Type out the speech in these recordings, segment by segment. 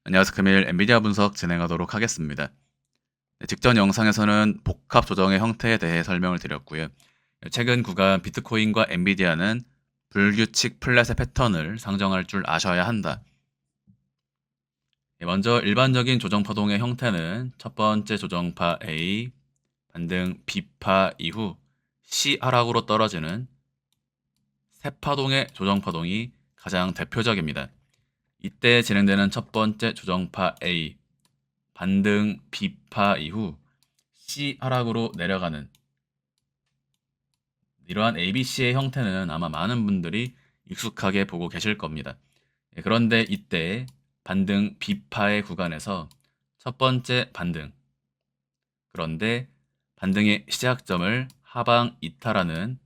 안녕하세요. 금일 엔비디아 분석 진행하도록 하겠습니다. 네, 직전 영상에서는 복합 조정의 형태에 대해 설명을 드렸고요. 최근 구간 비트코인과 엔비디아는 불규칙 플랫의 패턴을 상정할 줄 아셔야 한다. 먼저 일반적인 조정 파동의 형태는 첫 번째 조정파 A, 반등 B파 이후 C 하락으로 떨어지는 세 파동의 조정 파동이 가장 대표적입니다. 이때 진행되는 첫 번째 조정파 A, 반등 B파 이후 C 하락으로 내려가는 이러한 ABC의 형태는 아마 많은 분들이 익숙하게 보고 계실 겁니다. 그런데 이때 반등 B파의 구간에서 첫 번째 반등, 그런데 반등의 시작점을 하방 이탈하는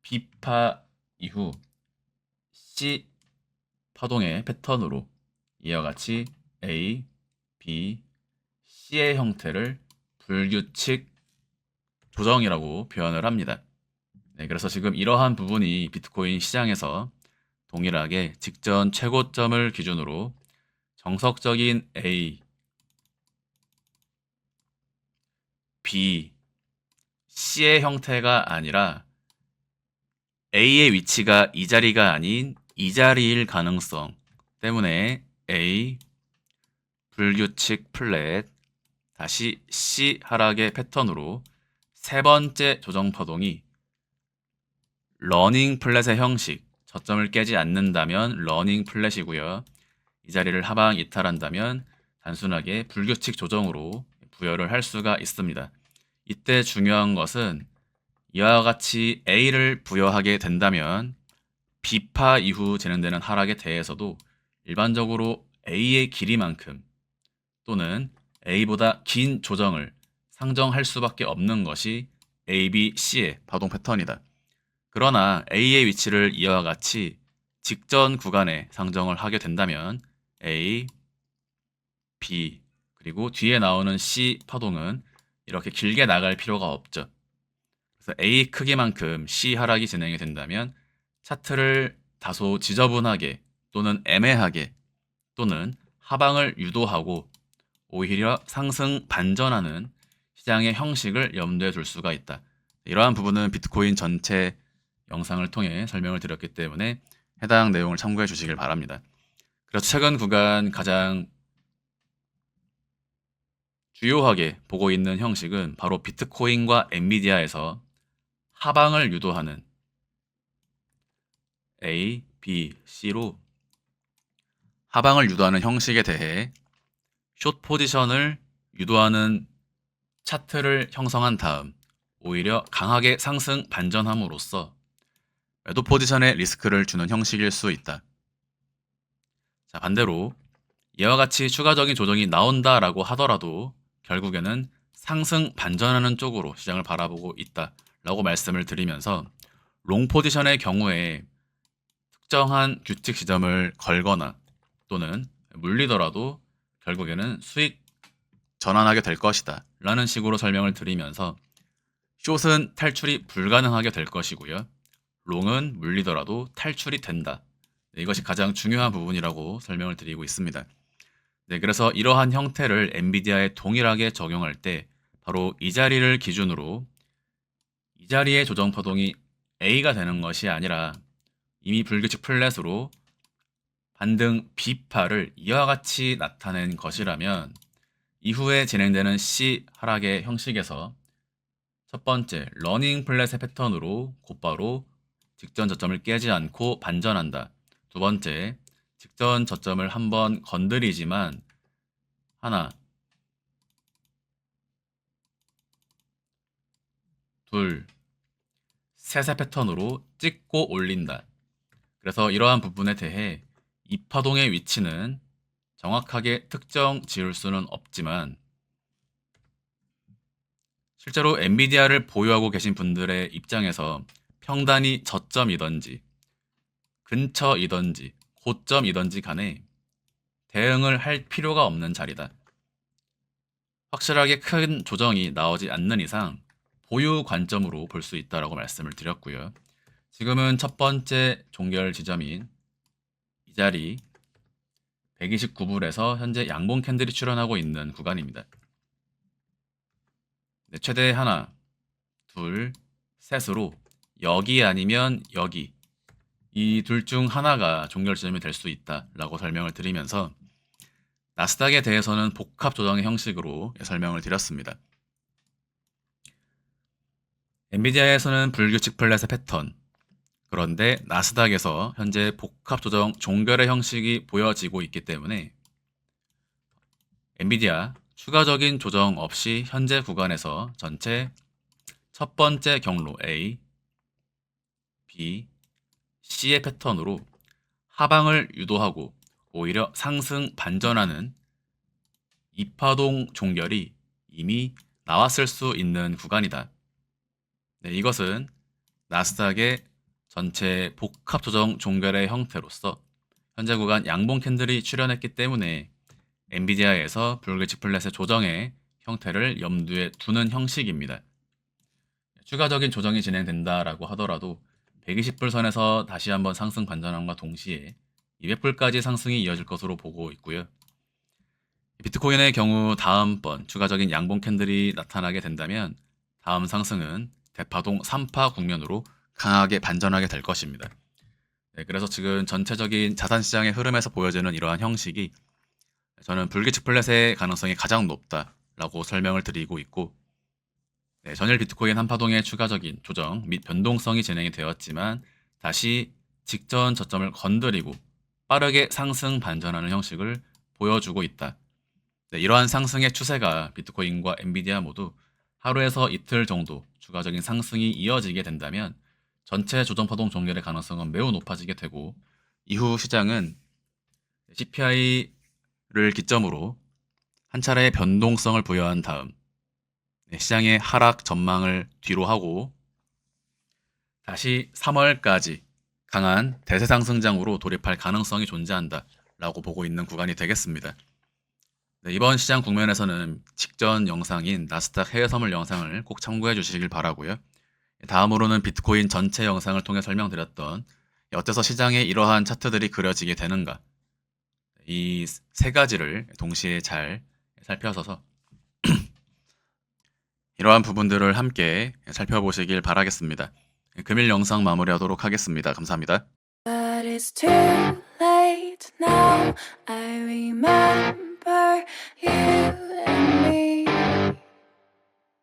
B파 이후 C 파동의 패턴으로 이와 같이 A, B, C의 형태를 불규칙 조정이라고 표현을 합니다. 네, 그래서 지금 이러한 부분이 비트코인 시장에서 동일하게 직전 최고점을 기준으로 정석적인 A, B, C의 형태가 아니라 A의 위치가 이 자리가 아닌 이 자리일 가능성 때문에 A, 불규칙 플랫, 다시 C 하락의 패턴으로 세 번째 조정 파동이 러닝 플랫의 형식, 저점을 깨지 않는다면 러닝 플랫이고요. 이 자리를 하방 이탈한다면 단순하게 불규칙 조정으로 부여를 할 수가 있습니다. 이때 중요한 것은 이와 같이 A를 부여하게 된다면 B파 이후 진행되는 하락에 대해서도 일반적으로 A의 길이만큼 또는 A보다 긴 조정을 상정할 수밖에 없는 것이 A, B, C의 파동 패턴이다. 그러나 A의 위치를 이와 같이 직전 구간에 상정을 하게 된다면 A, B, 그리고 뒤에 나오는 C 파동은 이렇게 길게 나갈 필요가 없죠. 그래서 A 크기만큼 C 하락이 진행이 된다면 차트를 다소 지저분하게 또는 애매하게 또는 하방을 유도하고 오히려 상승 반전하는 시장의 형식을 염두에 둘 수가 있다. 이러한 부분은 비트코인 전체 영상을 통해 설명을 드렸기 때문에 해당 내용을 참고해 주시길 바랍니다. 그래서 최근 구간 가장 주요하게 보고 있는 형식은 바로 비트코인과 엔비디아에서 하방을 유도하는 A, B, C로 하방을 유도하는 형식에 대해 숏 포지션을 유도하는 차트를 형성한 다음 오히려 강하게 상승 반전함으로써 매도 포지션에 리스크를 주는 형식일 수 있다. 자, 반대로 이와 같이 추가적인 조정이 나온다라고 하더라도 결국에는 상승 반전하는 쪽으로 시장을 바라보고 있다라고 말씀을 드리면서 롱 포지션의 경우에 특정한 규칙 지점을 걸거나 또는 물리더라도 결국에는 수익 전환하게 될 것이다 라는 식으로 설명을 드리면서 숏은 탈출이 불가능하게 될 것이고요. 롱은 물리더라도 탈출이 된다. 네, 이것이 가장 중요한 부분이라고 설명을 드리고 있습니다. 네, 그래서 이러한 형태를 엔비디아에 동일하게 적용할 때 바로 이 자리를 기준으로 이 자리의 조정 파동이 A가 되는 것이 아니라 이미 불규칙 플랫으로 반등 B파를 이와 같이 나타낸 것이라면 이후에 진행되는 C 하락의 형식에서 첫 번째 러닝 플랫의 패턴으로 곧바로 직전 저점을 깨지 않고 반전한다. 두 번째 직전 저점을 한번 건드리지만 하나, 둘, 셋의 패턴으로 찍고 올린다. 그래서 이러한 부분에 대해 이 파동의 위치는 정확하게 특정 지을 수는 없지만 실제로 엔비디아를 보유하고 계신 분들의 입장에서 평단이 저점이든지 근처이든지 고점이든지 간에 대응을 할 필요가 없는 자리다. 확실하게 큰 조정이 나오지 않는 이상 보유 관점으로 볼 수 있다라고 말씀을 드렸고요. 지금은 첫 번째 종결 지점인 이 자리 129불에서 현재 양봉 캔들이 출현하고 있는 구간입니다. 네, 최대 하나, 둘, 셋으로 여기 아니면 여기 이 둘 중 하나가 종결 지점이 될 수 있다라고 설명을 드리면서 나스닥에 대해서는 복합 조정의 형식으로 설명을 드렸습니다. 엔비디아에서는 불규칙 플랫의 패턴, 그런데 나스닥에서 현재 복합 조정 종결의 형식이 보여지고 있기 때문에 엔비디아 추가적인 조정 없이 현재 구간에서 전체 첫 번째 경로 A, B, C의 패턴으로 하방을 유도하고 오히려 상승 반전하는 이파동 종결이 이미 나왔을 수 있는 구간이다. 네, 이것은 나스닥의 전체 복합 조정 종결의 형태로서 현재 구간 양봉 캔들이 출현했기 때문에 엔비디아에서 불규칙 플랫의 조정의 형태를 염두에 두는 형식입니다. 추가적인 조정이 진행된다라고 하더라도 120불 선에서 다시 한번 상승 반전함과 동시에 200불까지 상승이 이어질 것으로 보고 있고요. 비트코인의 경우 다음번 추가적인 양봉 캔들이 나타나게 된다면 다음 상승은 대파동 3파 국면으로 강하게 반전하게 될 것입니다. 네, 그래서 지금 전체적인 자산시장의 흐름에서 보여지는 이러한 형식이 저는 불규칙 플랫의 가능성이 가장 높다라고 설명을 드리고 있고, 네, 전일 비트코인 한파동의 추가적인 조정 및 변동성이 진행이 되었지만 다시 직전 저점을 건드리고 빠르게 상승 반전하는 형식을 보여주고 있다. 네, 이러한 상승의 추세가 비트코인과 엔비디아 모두 하루에서 이틀 정도 추가적인 상승이 이어지게 된다면 전체 조정 파동 종결의 가능성은 매우 높아지게 되고, 이후 시장은 CPI를 기점으로 한 차례의 변동성을 부여한 다음 시장의 하락 전망을 뒤로 하고 다시 3월까지 강한 대세 상승장으로 돌입할 가능성이 존재한다라고 보고 있는 구간이 되겠습니다. 네, 이번 시장 국면에서는 직전 영상인 나스닥 해외 선물 영상을 꼭 참고해 주시길 바라고요. 다음으로는 비트코인 전체 영상을 통해 설명드렸던 어째서 시장에 이러한 차트들이 그려지게 되는가, 이 세 가지를 동시에 잘 살펴서 이러한 부분들을 함께 살펴보시길 바라겠습니다. 금일 영상 마무리하도록 하겠습니다. 감사합니다. But it's too late now. I remember you and me,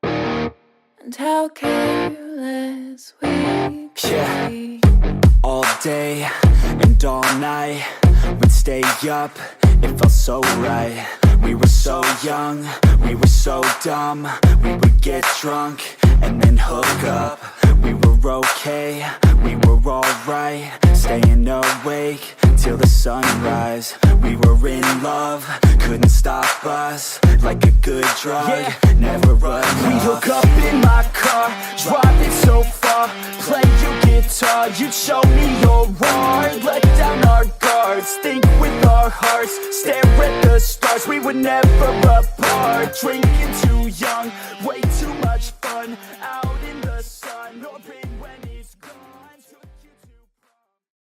and how careless we could Yeah. be. All day and all night, we'd stay up, it felt so right. We were so young, we were so dumb. We would get drunk and then hook up. We were okay, we were alright. Staying awake till the sunrise. We were in love, couldn't stop us. Like a good drug, never enough. We hook up in my car, driving so far. Play your guitar, you'd show me your art. Let down our guards, think with our hearts. Stare at the stars, we were never apart. Drinking too young, way too much fun out